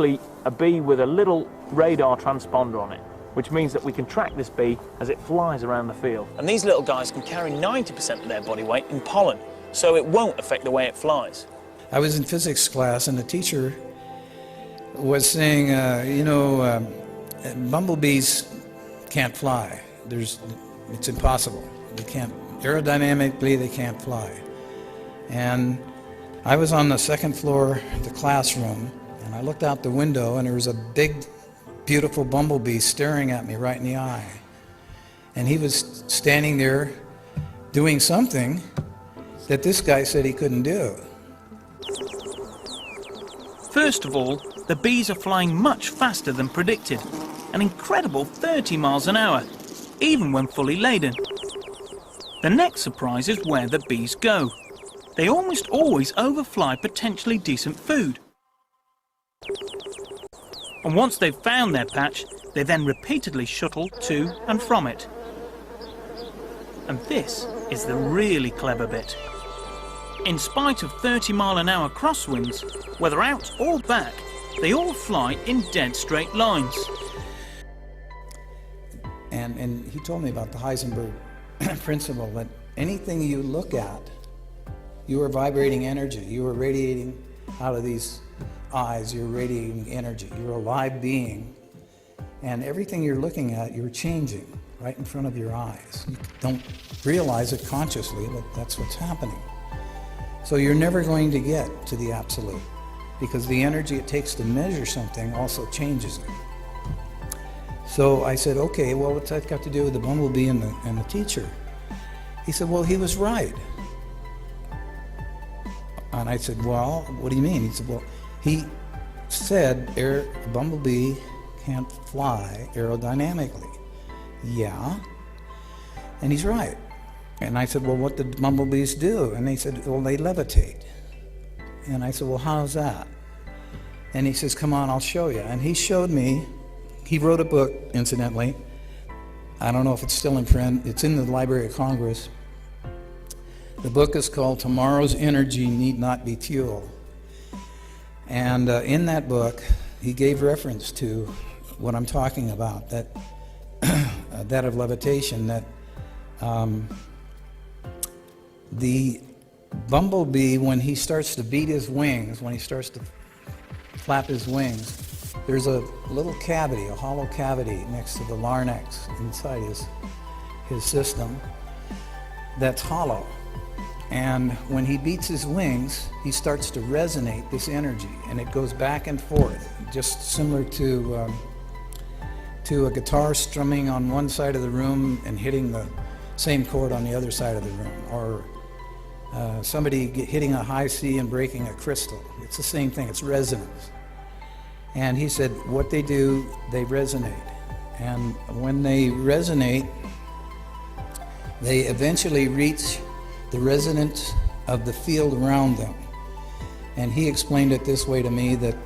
basically a bee with a little radar transponder on it, which means that we can track this bee as it flies around the field. And these little guys can carry 90% of their body weight in pollen, so it won't affect the way it flies. I was in physics class and the teacher was saying, bumblebees can't fly. It's impossible. They can't, aerodynamically they can't fly. And I was on the second floor of the classroom and I looked out the window and there was a big, beautiful bumblebee staring at me right in the eye. And he was standing there doing something that this guy said he couldn't do. First of all, the bees are flying much faster than predicted, an incredible 30 miles an hour, even when fully laden. The next surprise is where the bees go. They almost always overfly potentially decent food. And once they've found their patch, they then repeatedly shuttle to and from it. And this is the really clever bit. In spite of 30-mile-an-hour crosswinds, whether out or back, they all fly in dead straight lines. And he told me about the Heisenberg principle, that anything you look at, you are vibrating energy. You are radiating out of these eyes, you're radiating energy. You're a live being. And everything you're looking at, you're changing right in front of your eyes. You don't realize it consciously, but that's what's happening. So you're never going to get to the absolute, because the energy it takes to measure something also changes it. So I said, okay, well, what's that got to do with the bumblebee and the teacher? He said, well, he was right. And I said, well, what do you mean? He said, well, he said a bumblebee can't fly aerodynamically. Yeah, and he's right. And I said, well, what did bumblebees do? And they said, well, they levitate. And I said, well, how's that? And he says, come on, I'll show you. And he showed me. He wrote a book, incidentally. I don't know if it's still in print. It's in the Library of Congress. The book is called Tomorrow's Energy Need Not Be Fuel. And in that book, he gave reference to what I'm talking about, that, that of levitation, that the bumblebee, when he starts to beat his wings, when he starts to flap his wings, there's a little cavity, a hollow cavity next to the larynx inside his system that's hollow. And when he beats his wings, he starts to resonate this energy, and it goes back and forth, just similar to a guitar strumming on one side of the room and hitting the same chord on the other side of the room, or somebody hitting a high C and breaking a crystal. It's the same thing, it's resonance. And he said what they do, they resonate. And when they resonate, they eventually reach the resonance of the field around them. And he explained it this way to me, that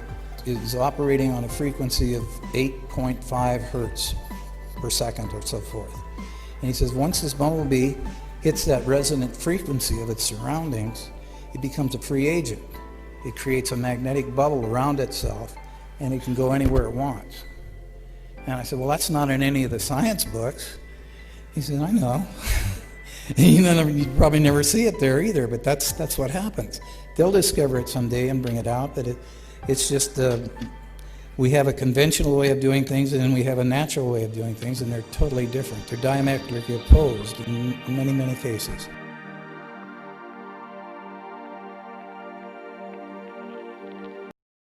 it is operating on a frequency of 8.5 hertz per second or so forth. And he says once this bumblebee hits that resonant frequency of its surroundings, it becomes a free agent. It creates a magnetic bubble around itself, and it can go anywhere it wants. And I said, well, that's not in any of the science books. He said, I know. You probably never see it there either, but that's what happens. They'll discover it someday and bring it out, but it's just, we have a conventional way of doing things, and then we have a natural way of doing things, and they're totally different. They're diametrically opposed in many, many cases.